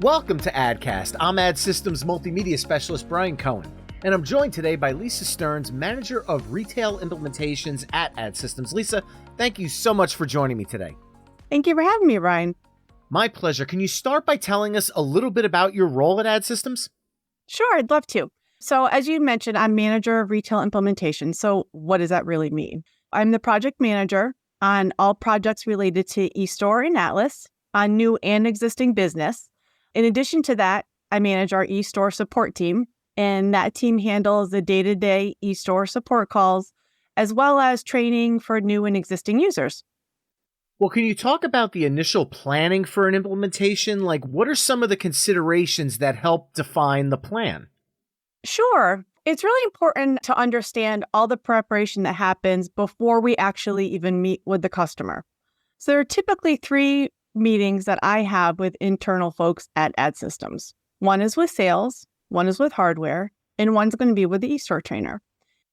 Welcome to AdCast. I'm Ad Systems Multimedia Specialist Brian Cohen, and I'm joined today by Lisa Stearns, Manager of Retail Implementations at Ad Systems. Lisa, thank you so much for joining me today. Thank you for having me, Brian. My pleasure. Can you start by telling us a little bit about your role at Ad Systems? Sure, I'd love to. So as you mentioned, I'm Manager of Retail Implementation. So what does that really mean? I'm the project manager on all projects related to eStore and Atlas, on new and existing business. In addition to that, I manage our eStore support team, and that team handles the day-to-day eStore support calls, as well as training for new and existing users. Well, can you talk about the initial planning for an implementation? Like, what are some of the considerations that help define the plan? Sure. It's really important to understand all the preparation that happens before we actually even meet with the customer. So there are typically 3 meetings that I have with internal folks at Ad Systems. One is with sales, one is with hardware, and one's going to be with the eStore trainer.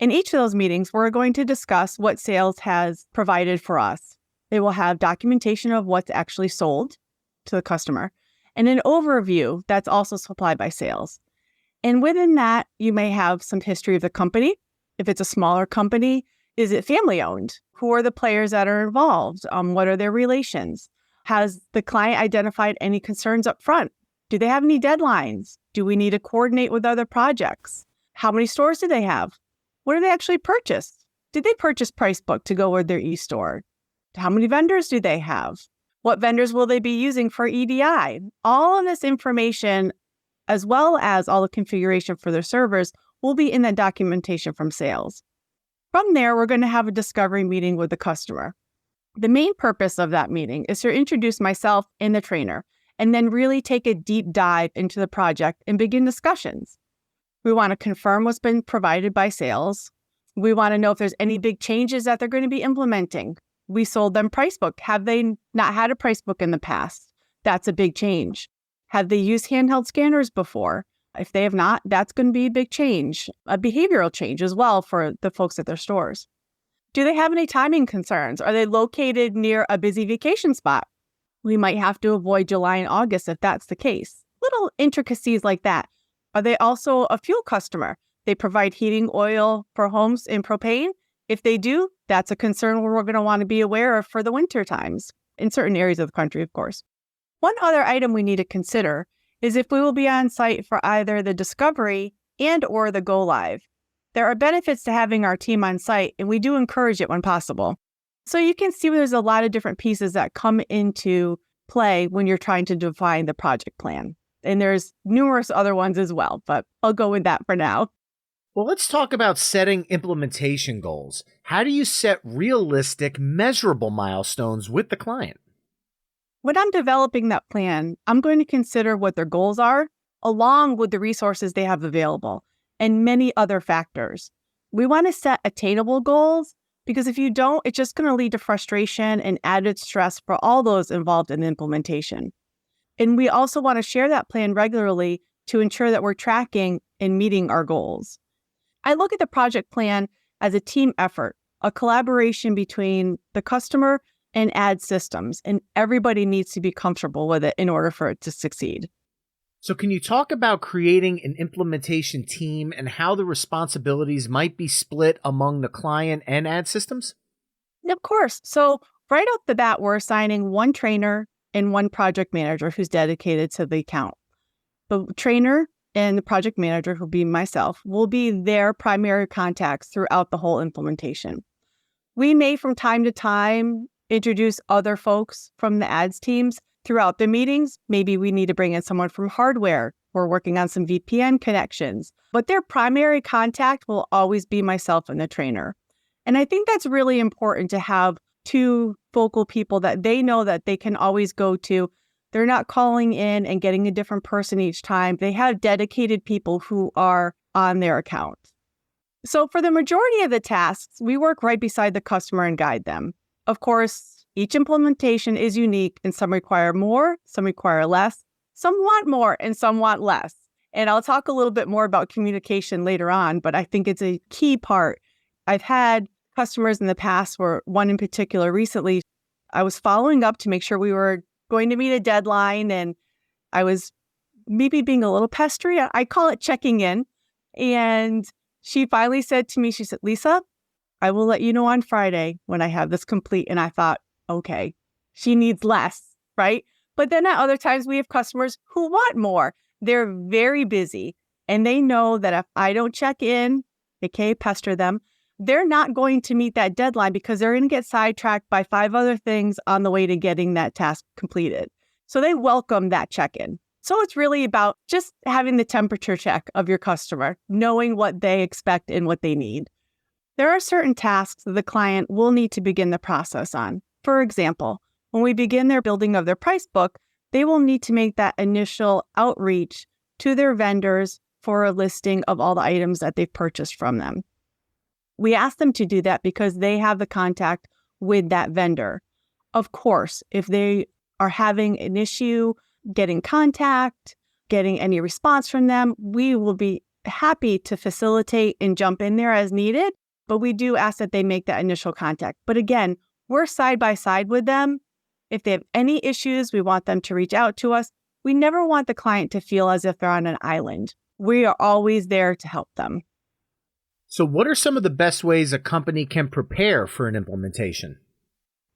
In each of those meetings, we're going to discuss what sales has provided for us. They will have documentation of what's actually sold to the customer and an overview that's also supplied by sales. And within that, you may have some history of the company. If it's a smaller company, is it family owned? Who are the players that are involved? What are their relations? Has the client identified any concerns up front? Do they have any deadlines? Do we need to coordinate with other projects? How many stores do they have? What did they actually purchase? Did they purchase Pricebook to go with their eStore? How many vendors do they have? What vendors will they be using for EDI? All of this information, as well as all the configuration for their servers, will be in that documentation from sales. From there, we're going to have a discovery meeting with the customer. The main purpose of that meeting is to introduce myself and the trainer, and then really take a deep dive into the project and begin discussions. We want to confirm what's been provided by sales. We want to know if there's any big changes that they're going to be implementing. We sold them Pricebook. Have they not had a Pricebook in the past? That's a big change. Have they used handheld scanners before? If they have not, that's going to be a big change, a behavioral change as well for the folks at their stores. Do they have any timing concerns? Are they located near a busy vacation spot? We might have to avoid July and August if that's the case. Little intricacies like that. Are they also a fuel customer? They provide heating oil for homes and propane? If they do, that's a concern we're going to want to be aware of for the winter times, in certain areas of the country, of course. One other item we need to consider is if we will be on site for either the discovery and or the go live. There are benefits to having our team on site, and we do encourage it when possible. So you can see there's a lot of different pieces that come into play when you're trying to define the project plan. And there's numerous other ones as well, but I'll go with that for now. Well, let's talk about setting implementation goals. How do you set realistic, measurable milestones with the client? When I'm developing that plan, I'm going to consider what their goals are, along with the resources they have available, and many other factors. We want to set attainable goals because if you don't, it's just going to lead to frustration and added stress for all those involved in the implementation. And we also want to share that plan regularly to ensure that we're tracking and meeting our goals. I look at the project plan as a team effort, a collaboration between the customer and Ad Systems, and everybody needs to be comfortable with it in order for it to succeed. So can you talk about creating an implementation team and how the responsibilities might be split among the client and Ad Systems? Of course. So right off the bat, we're assigning one trainer and one project manager who's dedicated to the account. The trainer and the project manager, who'll be myself, will be their primary contacts throughout the whole implementation. We may, from time to time, introduce other folks from the ads teams throughout the meetings. Maybe we need to bring in someone from hardware. We're working on some VPN connections, but their primary contact will always be myself and the trainer. And I think that's really important to have 2 focal people that they know that they can always go to. They're not calling in and getting a different person each time. They have dedicated people who are on their account. So for the majority of the tasks, we work right beside the customer and guide them. Of course, each implementation is unique and some require more, some require less, some want more and some want less. And I'll talk a little bit more about communication later on, but I think it's a key part. I've had customers in the past, where one in particular recently, I was following up to make sure we were going to meet a deadline, and I was maybe being a little pestery. I call it checking in. And she finally said to me, she said, Lisa, I will let you know on Friday when I have this complete. And I thought, okay, she needs less, right? But then at other times we have customers who want more. They're very busy and they know that if I don't check in, aka pester them, they're not going to meet that deadline because they're going to get sidetracked by 5 other things on the way to getting that task completed. So they welcome that check-in. So it's really about just having the temperature check of your customer, knowing what they expect and what they need. There are certain tasks that the client will need to begin the process on. For example, when we begin their building of their price book, they will need to make that initial outreach to their vendors for a listing of all the items that they've purchased from them. We ask them to do that because they have the contact with that vendor. Of course, if they are having an issue getting contact, getting any response from them, we will be happy to facilitate and jump in there as needed. But we do ask that they make that initial contact. But again, we're side by side with them. If they have any issues, we want them to reach out to us. We never want the client to feel as if they're on an island. We are always there to help them. So what are some of the best ways a company can prepare for an implementation?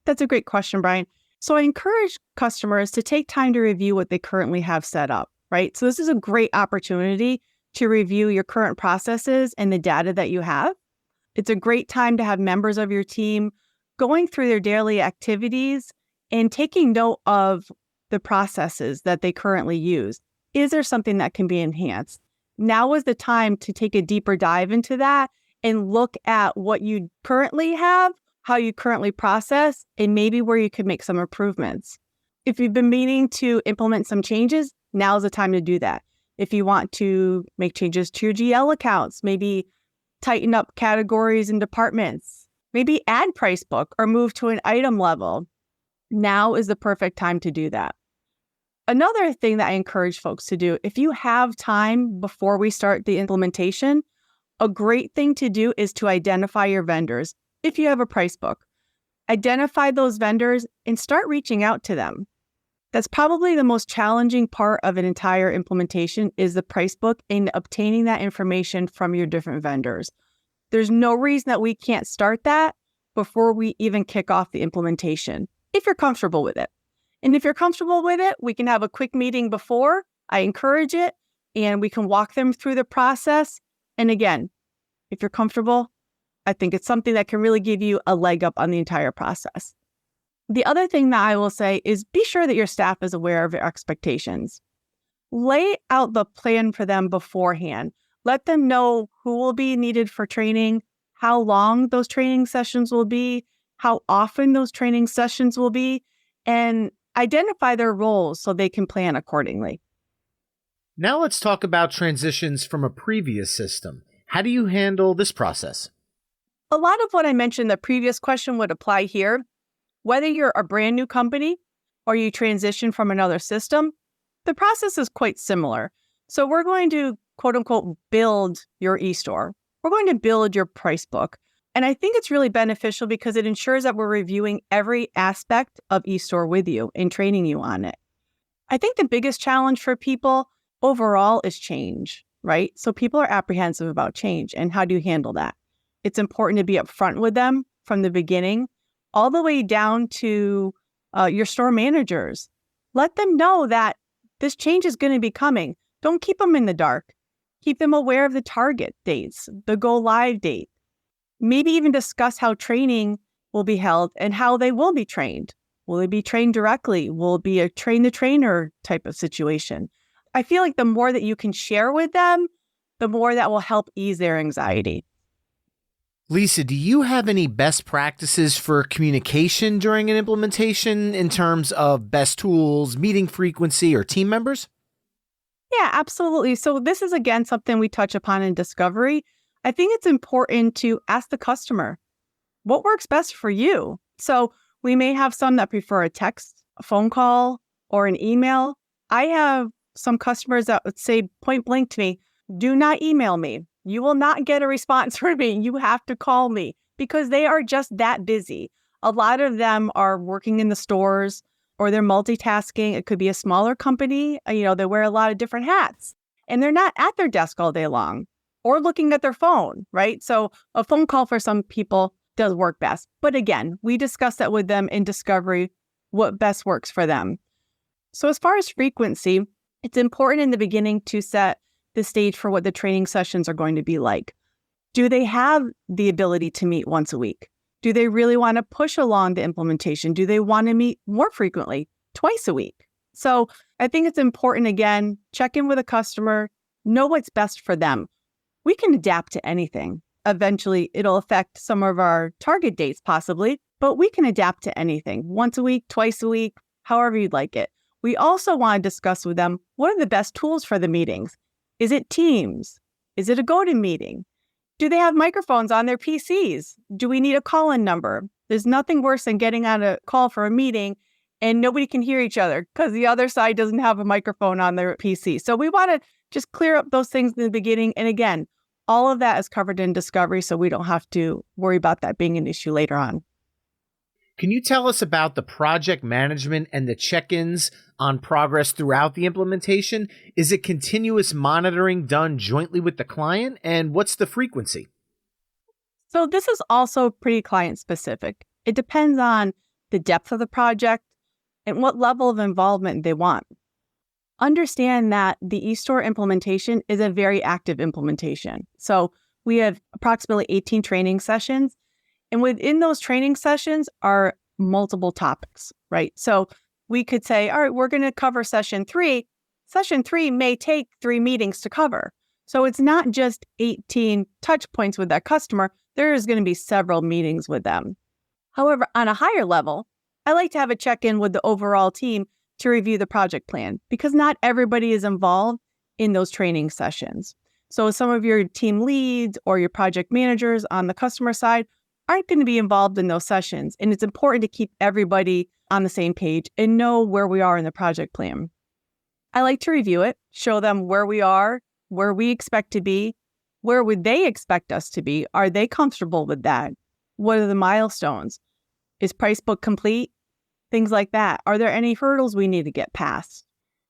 That's a great question, Brian. So I encourage customers to take time to review what they currently have set up, right? So this is a great opportunity to review your current processes and the data that you have. It's a great time to have members of your team going through their daily activities and taking note of the processes that they currently use. Is there something that can be enhanced? Now is the time to take a deeper dive into that and look at what you currently have, how you currently process, and maybe where you could make some improvements. If you've been meaning to implement some changes, now's the time to do that. If you want to make changes to your GL accounts, maybe tighten up categories and departments, maybe add price book or move to an item level, now is the perfect time to do that. Another thing that I encourage folks to do, if you have time before we start the implementation, a great thing to do is to identify your vendors. If you have a price book, identify those vendors and start reaching out to them. That's probably the most challenging part of an entire implementation is the price book and obtaining that information from your different vendors. There's no reason that we can't start that before we even kick off the implementation, if you're comfortable with it. And if you're comfortable with it, we can have a quick meeting before. I encourage it, and we can walk them through the process. And again, if you're comfortable, I think it's something that can really give you a leg up on the entire process. The other thing that I will say is be sure that your staff is aware of your expectations. Lay out the plan for them beforehand. Let them know who will be needed for training, how long those training sessions will be, how often those training sessions will be, and identify their roles so they can plan accordingly. Now let's talk about transitions from a previous system. How do you handle this process? A lot of what I mentioned in the previous question would apply here. Whether you're a brand new company or you transition from another system, the process is quite similar. So we're going to, quote unquote, build your e-store. We're going to build your price book. And I think it's really beneficial because it ensures that we're reviewing every aspect of e-store with you and training you on it. I think the biggest challenge for people overall is change, right? So people are apprehensive about change. And how do you handle that? It's important to be upfront with them from the beginning, all the way down to your store managers. Let them know that this change is going to be coming. Don't keep them in the dark. Keep them aware of the target dates, the go live date. Maybe even discuss how training will be held and how they will be trained. Will they be trained directly? Will it be a train-the-trainer type of situation? I feel like the more that you can share with them, the more that will help ease their anxiety. Lisa, do you have any best practices for communication during an implementation in terms of best tools, meeting frequency, or team members? Yeah, absolutely. So this is, again, something we touch upon in discovery. I think it's important to ask the customer, what works best for you? So we may have some that prefer a text, a phone call, or an email. I have some customers that would say point blank to me, do not email me. You will not get a response from me. You have to call me because they are just that busy. A lot of them are working in the stores. or they're multitasking. It could be a smaller company, they wear a lot of different hats and they're not at their desk all day long or looking at their phone, right? So a phone call for some people does work best. But again, we discuss that with them in discovery, what best works for them. So as far as frequency, it's important in the beginning to set the stage for what the training sessions are going to be like. Do they have the ability to meet once a week? Do they really want to push along the implementation? Do they want to meet more frequently, twice a week? So I think it's important, again, check in with a customer, know what's best for them. We can adapt to anything. Eventually, it'll affect some of our target dates possibly, but we can adapt to anything. Once a week, twice a week, however you'd like it. We also want to discuss with them, what are the best tools for the meetings? Is it Teams? Is it a GoToMeeting? Do they have microphones on their PCs? Do we need a call-in number? There's nothing worse than getting on a call for a meeting and nobody can hear each other because the other side doesn't have a microphone on their PC. So we want to just clear up those things in the beginning. And again, all of that is covered in discovery, so we don't have to worry about that being an issue later on. Can you tell us about the project management and the check-ins on progress throughout the implementation? Is it continuous monitoring done jointly with the client? And what's the frequency? So this is also pretty client specific. It depends on the depth of the project and what level of involvement they want. Understand that the eStore implementation is a very active implementation. So we have approximately 18 training sessions. And within those training sessions are multiple topics, right? So we could say, all right, we're going to cover session 3. Session 3 may take 3 meetings to cover. So it's not just 18 touch points with that customer. There is going to be several meetings with them. However, on a higher level, I like to have a check-in with the overall team to review the project plan because not everybody is involved in those training sessions. So some of your team leads or your project managers on the customer side aren't going to be involved in those sessions. And it's important to keep everybody on the same page and know where we are in the project plan. I like to review it, show them where we are, where we expect to be, where would they expect us to be? Are they comfortable with that? What are the milestones? Is price book complete? Things like that. Are there any hurdles we need to get past?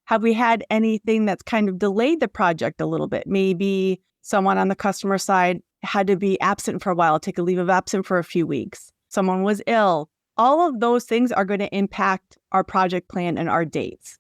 Have we had anything that's kind of delayed the project a little bit? Maybe someone on the customer side had to be absent for a while, take a leave of absence for a few weeks. Someone was ill. All of those things are going to impact our project plan and our dates.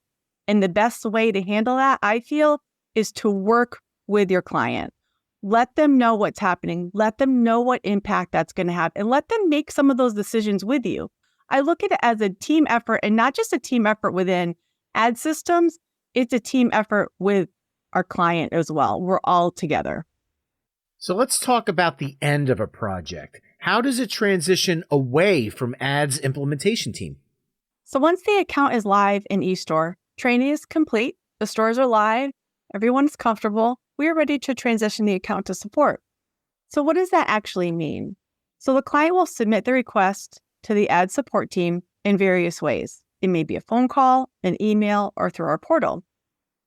And the best way to handle that, I feel, is to work with your client. Let them know what's happening. Let them know what impact that's going to have, and let them make some of those decisions with you. I look at it as a team effort, and not just a team effort within ad systems. It's a team effort with our client as well. We're all together. So let's talk about the end of a project. How does it transition away from ads implementation team? So once the account is live in eStore, training is complete, the stores are live, everyone is comfortable, we are ready to transition the account to support. So what does that actually mean? So the client will submit the request to the ad support team in various ways. It may be a phone call, an email, or through our portal.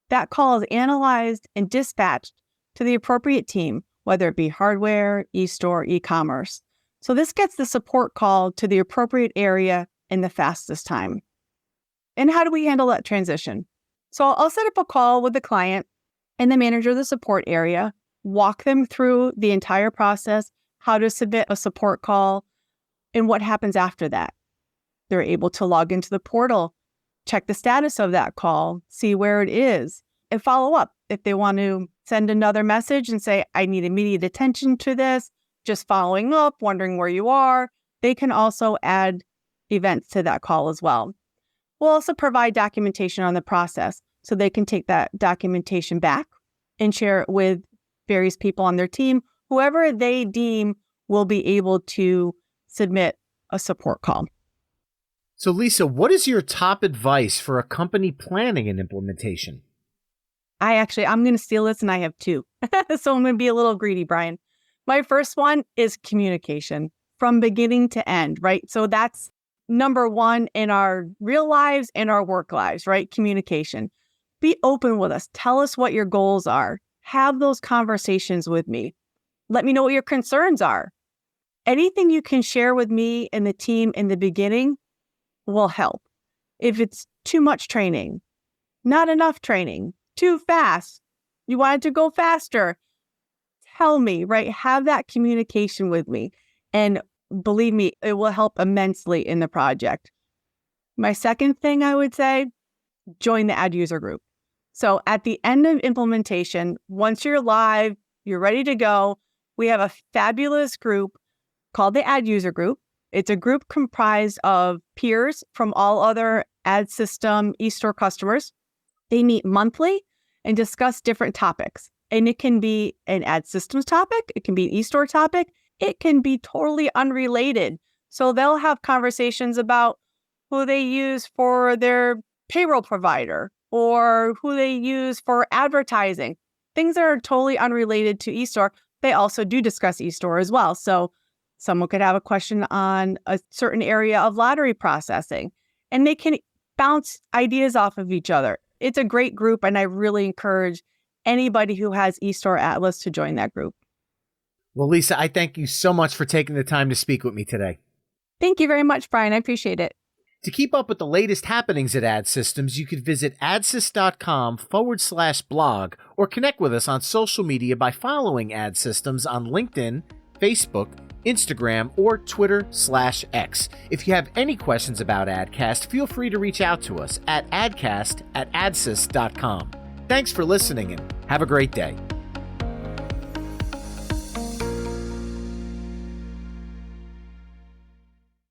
That call is analyzed and dispatched to the appropriate team, whether it be hardware, eStore, e-commerce. So this gets the support call to the appropriate area in the fastest time. And how do we handle that transition? So I'll set up a call with the client and the manager of the support area, walk them through the entire process, how to submit a support call, and what happens after that. They're able to log into the portal, check the status of that call, see where it is, and follow up. If they want to send another message and say, I need immediate attention to this, just following up, wondering where you are, they can also add events to that call as well. We'll also provide documentation on the process so they can take that documentation back and share it with various people on their team, whoever they deem will be able to submit a support call. So Lisa, what is your top advice for a company planning an implementation? I'm going to steal this, and I have 2. So I'm going to be a little greedy, Brian. My first one is communication from beginning to end, right? So that's number 1 in our real lives and our work lives, right? Communication. Be open with us. Tell us what your goals are. Have those conversations with me. Let me know what your concerns are. Anything you can share with me and the team in the beginning will help. If it's too much training, not enough training, too fast, you wanted to go faster, tell me, right? Have that communication with me. And believe me, it will help immensely in the project. My second thing I would say, join the ad user group. So at the end of implementation, once you're live, you're ready to go, we have a fabulous group called the ad user group. It's a group comprised of peers from all other ad system eStore customers. They meet monthly and discuss different topics. And it can be an ad systems topic. It can be an eStore topic. It can be totally unrelated. So they'll have conversations about who they use for their payroll provider or who they use for advertising. Things that are totally unrelated to eStore. They also do discuss eStore as well. So someone could have a question on a certain area of lottery processing, and they can bounce ideas off of each other. It's a great group, and I really encourage anybody who has eStore Atlas to join that group. Well, Lisa, I thank you so much for taking the time to speak with me today. Thank you very much, Brian. I appreciate it. To keep up with the latest happenings at Ad Systems, you could visit adsys.com/blog or connect with us on social media by following Ad Systems on LinkedIn, Facebook, Instagram, or Twitter/X. If you have any questions about AdCast, feel free to reach out to us at adcast@adsys.com. Thanks for listening and have a great day.